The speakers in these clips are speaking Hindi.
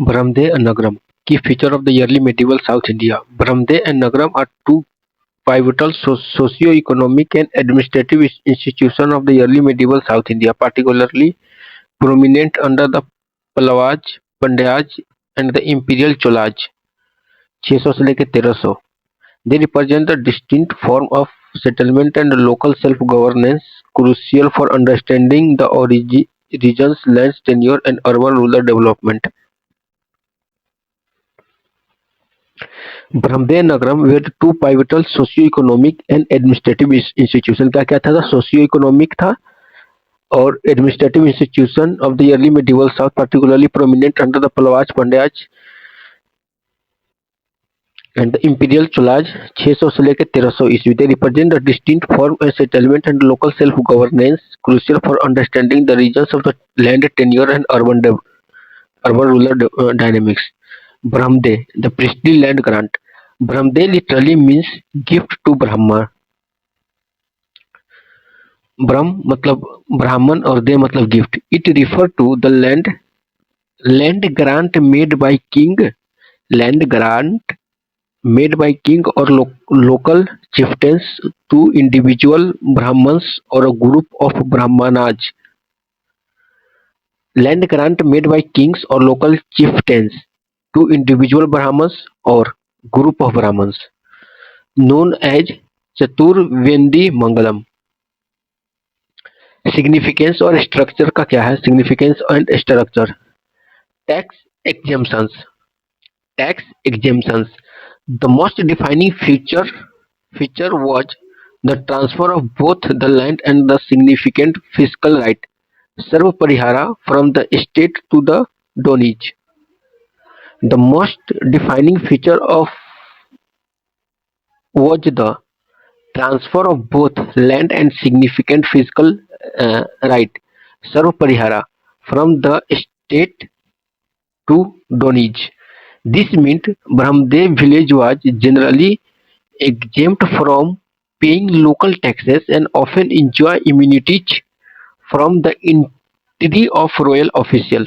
Brahmde and Nagram. Key feature of the early medieval South India. Brahmde and Nagram are two pivotal socio-economic and administrative institutions of the early medieval South India, particularly prominent under the Pallavas, Pandyas, and the Imperial Cholas (600 से लेकर 1300). They represent a distinct form of settlement and local self-governance, crucial for understanding the region's land tenure and urban-rural development. Brahmdeh-Nagram were the two pivotal socio-economic and administrative institutions. क्या था socio-economic था और administrative institution of the early medieval South, particularly prominent under the Pallavas, Pandyas and the Imperial Cholas 600 से लेकर 1300 ईस्वी. They represent a distinct form of settlement and local self-governance, crucial for understanding the regions of the land tenure and urban-rural dynamics. Brahmdeh, the priestly land grant. Brahmdeh literally means gift to Brahma. ब्रह्म मतलब ब्राह्मण और दे मतलब gift. It refer to the land grant made by king or local chieftains to individual Brahmins or a group of Brahmanas. Land grant made by kings or local chieftains to individual Brahmins or group of Brahmins, known as Chaturvendi Mangalam. Significance और स्ट्रक्चर का क्या है? Significance and structure. Tax exemptions. The most defining feature was the transfer of both the land and the significant fiscal right, Sarva Parihara, from the state to the donage. The most defining feature was the transfer of both land and significant fiscal right, Sarva Parihara, from the state to donage. This meant Brahmdeh village was generally exempt from paying local taxes and often enjoy immunities from the entry of royal official.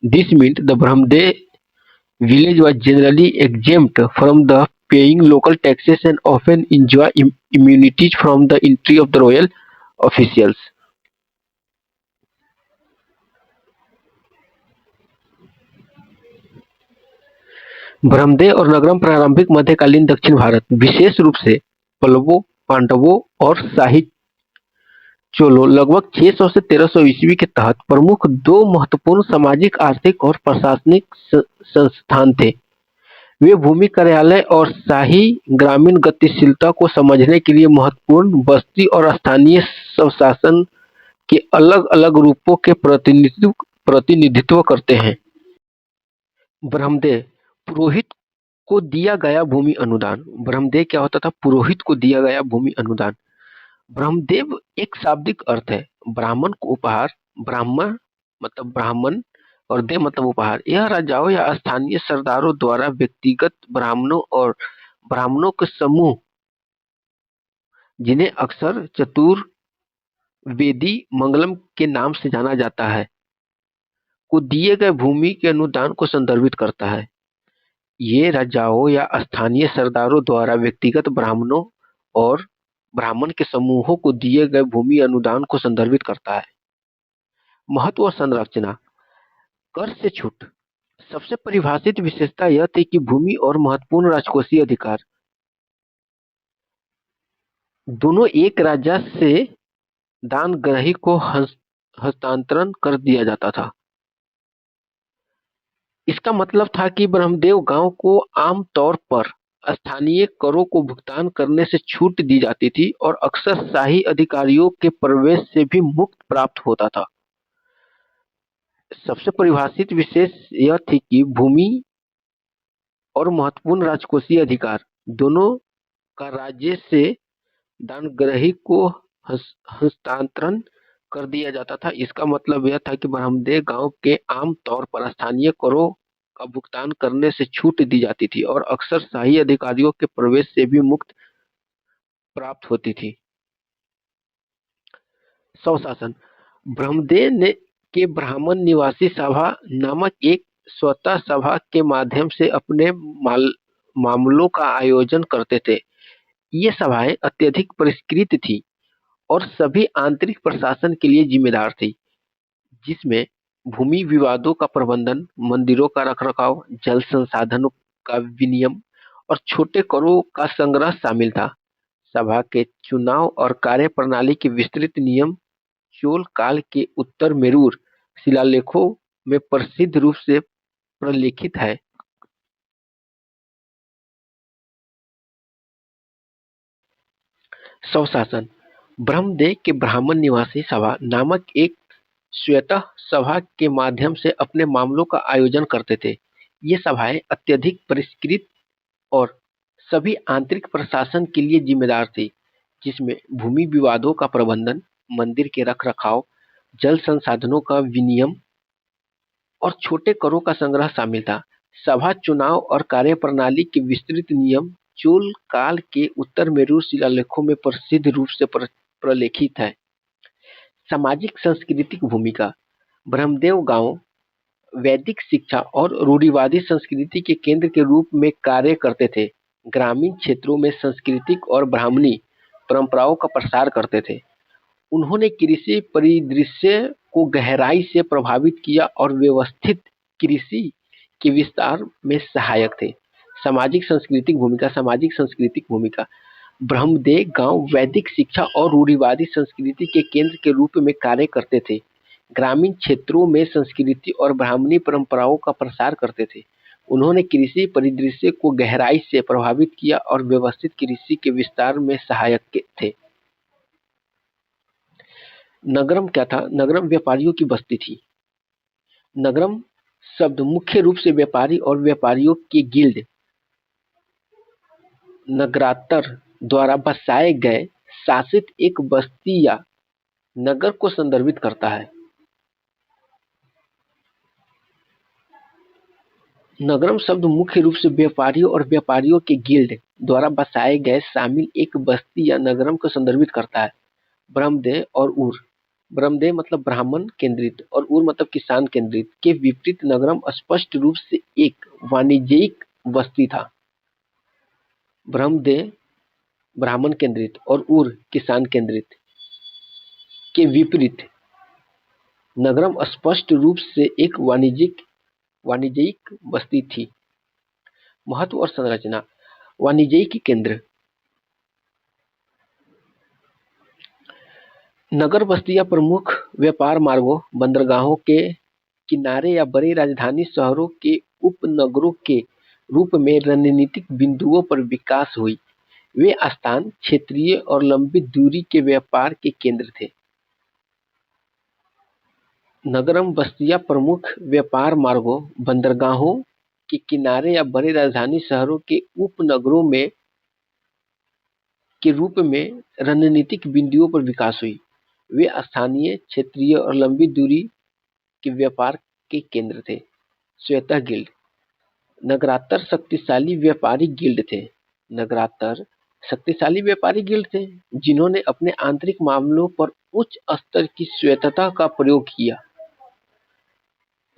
This meant the Brahmdeh village was generally exempt from the paying local taxes and often enjoy immunities from the entry of the royal officials. Brahmadev और नगरम प्रारंभिक मध्यकालीन दक्षिण भारत, विशेष रूप से पल्लवों, पांडवों और शाही चोलों लगभग 600 से 1300 ईस्वी के तहत प्रमुख दो महत्वपूर्ण सामाजिक, आर्थिक और प्रशासनिक संस्थान थे. वे भूमि कार्यालय और शाही ग्रामीण गतिशीलता को समझने के लिए महत्वपूर्ण बस्ती और स्थानीय स्वशासन के अलग-अलग रूपों के प्रतिनिधित्व करते हैं. ब्रह्मदेव पुरोहित को दिया गया भूमि अनुदान. ब्रह्मदेव क्या होता था? पुरोहित को दिया गया भूमि अनुदान. ब्रह्मदेव एक शाब्दिक अर्थ है. ब्राह्मण को उपहार, ब्राह्मण मतलब ब्राह्मण और देव मतलब उपहार. यह राजाओं या स्थानीय सरदारों द्वारा व्यक्तिगत ब्राह्मणों के समूह, जिन्हें अक्सर चतुर्वेदी मंगलम के नाम से जाना जाता है, को दिए गए भूमि के अनुदान को संदर्भित करता है. ये राजाओं या स्थानीय सरदारों द्वारा व्यक्तिगत ब्राह्मणों और ब्राह्मण के समूहों को दिए गए भूमि अनुदान को संदर्भित करता है. महत्व और संरचना. कर से छूट. सबसे परिभाषित विशेषता यह थी कि भूमि और महत्वपूर्ण राजकोषीय अधिकार दोनों एक राजा से दानग्रही को हस्तांतरण कर दिया जाता था. इसका मतलब था कि ब्रह्मदेव गांव को आम तौर पर स्थानीय करों को भुगतान करने से छूट दी जाती थी और अक्सर शाही अधिकारियों के प्रवेश से भी मुक्त प्राप्त होता था. सबसे परिभाषित विशेष यह थी कि भूमि और महत्वपूर्ण राजकोषीय अधिकार दोनों का राज्य से दानग्रही को हस्तांतरण कर दिया जाता था. इसका मतलब यह था कि ब्रह्मदेव गांव के आम तौर पर स्थानीय करों का भुगतान करने से छूट दी जाती थी और अक्सर शाही अधिकारियों के प्रवेश से भी मुक्त प्राप्त होती थी. स्वशासन. ब्रह्मदेव के ब्राह्मण निवासी सभा नामक एक स्वतः सभा के माध्यम से अपने मामलों का आयोजन करते थे। ये सभाएं अत्यधिक परिष्कृत थी और सभी आंतरिक प्रशासन के लिए जिम्मेदार थी, जिसमें भूमि विवादों का प्रबंधन, मंदिरों का रखरखाव, जल संसाधनों का विनियम और छोटे करों का संग्रह शामिल था। सभा के चुनाव और कार्यप्रणाली के विस्तृत नियम चोल काल के उत्तर मेरूर शिलालेखों में प्रसिद्ध रूप से प्रलेखित है। स्वशासन। ब्रह्मदेव के ब्राह्मण निवासी सभा नामक एक स्वतः सभा के माध्यम से अपने मामलों का आयोजन करते थे। ये सभाएं अत्यधिक परिष्कृत और सभी आंतरिक प्रशासन के लिए जिम्मेदार थी, जिसमें भूमि विवादों का प्रबंधन, मंदिर के रखरखाव, जल संसाधनों का विनियम और छोटे करों का संग्रह शामिल था। सभा चुनाव और कार्यप्रणाली के विस्तृत नियम चोल काल के उत्तर मेरूर शिलालेखों में प्रसिद्ध रूप से प्रलेखित है। सामाजिक सांस्कृतिक भूमिका। ब्रह्मदेव गांव वैदिक शिक्षा और रूढ़िवादी संस्कृति के केंद्र के रूप में कार्य करते थे। ग्रामीण क्षेत्रों में सांस्कृतिक और ब्राह्मणी परंपराओं का प्रसार करते थे। उन्होंने कृषि परिदृश्य को गहराई से प्रभावित किया और व्यवस्थित कृषि के विस्तार में सहायक थे। सामाजिक सांस्कृतिक भूमिका। ब्रह्मदेव गांव वैदिक शिक्षा और रूढ़िवादी संस्कृति के केंद्र के रूप में कार्य करते थे। ग्रामीण क्षेत्रों में संस्कृति और ब्राह्मणी परंपराओं का प्रसार करते थे। उन्होंने कृषि परिदृश्य को गहराई से प्रभावित किया और व्यवस्थित कृषि के विस्तार में सहायक थे। नगरम क्या था? नगरम व्यापारियों की बस्ती थी। नगरम शब्द मुख्य रूप से व्यापारी और व्यापारियों के गिल्ड नगरातर द्वारा बसाए गए शासित एक बस्ती या नगर को संदर्भित करता है। नगरम शब्द मुख्य रूप से व्यापारियों और व्यापारियों के गिल्ड द्वारा बसाए गए शामिल एक बस्ती या नगरम को संदर्भित करता है। ब्रह्मदेव और ऊर। ब्रह्मदेव मतलब ब्राह्मण केंद्रित और ऊर मतलब किसान केंद्रित के विपरीत नगरम स्पष्ट रूप से एक वाणिज्यिक बस्ती था। ब्रह्मदेव ब्राह्मण केंद्रित और ऊर किसान केंद्रित के विपरीत नगरम स्पष्ट रूप से एक वाणिज्यिक बस्ती थी। महत्व और संरचना। वाणिज्यिक केंद्र। नगर बस्तियां प्रमुख व्यापार मार्गों, बंदरगाहों के किनारे या बड़े राजधानी शहरों के उपनगरों के रूप में रणनीतिक बिंदुओं पर विकास हुई। वे स्थान, क्षेत्रीय और लंबी दूरी के व्यापार के केंद्र थे। नगरम बस्तियां प्रमुख व्यापार मार्गों, बंदरगाहों के किनारे या बड़े राजधानी शहरों के उपनगरों में के रूप में रणनीतिक बिंदुओं पर विकास हुई। वे स्थानीय, क्षेत्रीय और लंबी दूरी के व्यापार के केंद्र थे। श्वेता गिल्ड। नगरातर शक्तिशाली व्यापारी गिल्ड थे। नगरातर शक्तिशाली व्यापारी गिल्ड थे जिन्होंने अपने आंतरिक मामलों पर उच्च स्तर की स्वायत्तता का प्रयोग किया।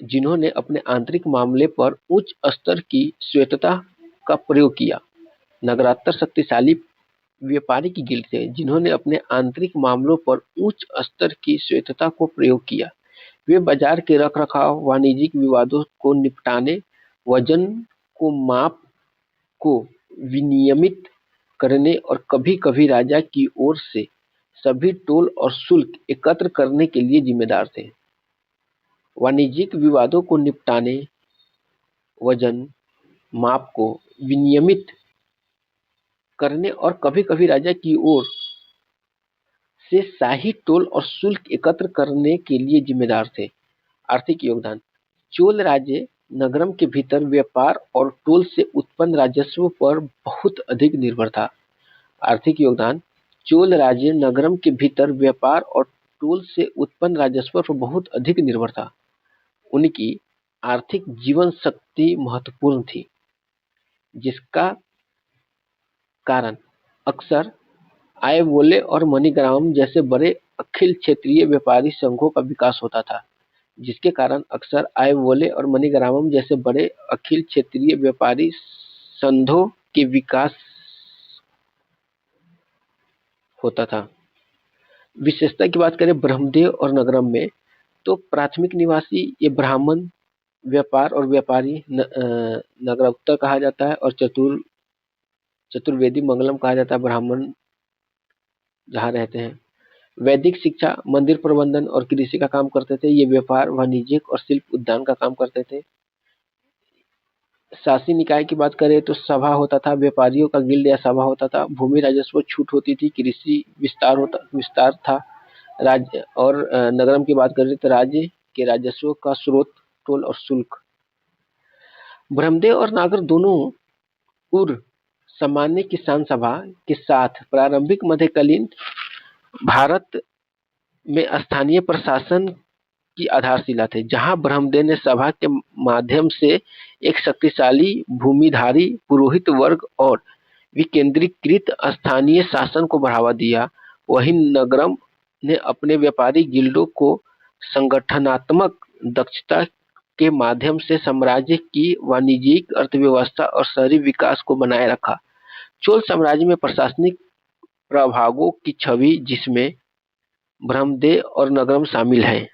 जिन्होंने अपने आंतरिक मामले पर उच्च स्तर की स्वायत्तता का प्रयोग किया। नगरातर शक्तिशाली व्यापारी की गिल्ड थे जिन्होंने अपने आंतरिक मामलों पर उच्च स्तर की स्वायत्तता को प्रयोग किया। वे बाजार के रखरखाव, वाणिज्यिक विवादों को निपटाने, वजन को माप को विनियमित करने और कभी-कभी राजा की ओर से सभी टोल और शुल्क एकत्र करने के लिए जिम्मेदार थे। वाणिज्यिक विवादों को निपटाने, वजन माप को विनियमित करने और कभी-कभी राजा की ओर से शाही टोल और शुल्क एकत्र करने के लिए जिम्मेदार थे। आर्थिक योगदान। चोल राज्य नगरम के भीतर व्यापार और टोल से उत्पन्न राजस्व पर बहुत अधिक निर्भर था। आर्थिक योगदान। चोल राज्य नगरम के भीतर व्यापार और टोल से उत्पन्न राजस्व पर बहुत अधिक निर्भर था। उनकी आर्थिक जीवन शक्ति महत्वपूर्ण थी, जिसका कारण अक्सर आयवोले और मणिग्राम जैसे बड़े अखिल क्षेत्रीय व्यापारी संघों का विकास होता था। जिसके कारण अक्सर आइवोले और मणिग्रामम जैसे बड़े अखिल क्षेत्रीय व्यापारी संघों के विकास होता था। विशेषता की बात करें ब्रह्मदेव और नगरम में, तो प्राथमिक निवासी ये ब्राह्मण, व्यापार और व्यापारी नगरोत्तर कहा जाता है, और चतुर्वेदी मंगलम कहा जाता है ब्राह्मण जहाँ रहते हैं। वैदिक शिक्षा, मंदिर प्रबंधन और कृषि का काम करते थे। ये व्यापार, वाणिज्यिक और शिल्प उद्यान का काम करते थे। शासी निकाय की बात करें तो सभा होता था, व्यापारियों का गिल्ड या सभा होता था, भूमि राजस्व छूट होती थी, कृषि विस्तार था। राज्य और नगरम की बात करें तो राज्य के राजस्व का स्रोत टोल और शुल्क। ब्रह्मदेव और नागर दोनों पूर्व सामान्य किसान सभा के साथ प्रारंभिक मध्यकालीन भारत में स्थानीय प्रशासन की आधारशिला थे, जहां ब्रह्मदेव ने सभा के माध्यम से एक शक्तिशाली भूमिधारी पुरोहित वर्ग और विकेंद्रीकृत स्थानीय शासन को बढ़ावा दिया। वहीं नगरम ने अपने व्यापारी गिल्डों को संगठनात्मक दक्षता के माध्यम से साम्राज्य की वाणिज्यिक अर्थव्यवस्था और शहरी विकास को बनाए रखा। चोल साम्राज्य में प्रशासनिक प्रभागों की छवि जिसमें ब्रह्मदेव और नगरम शामिल हैं।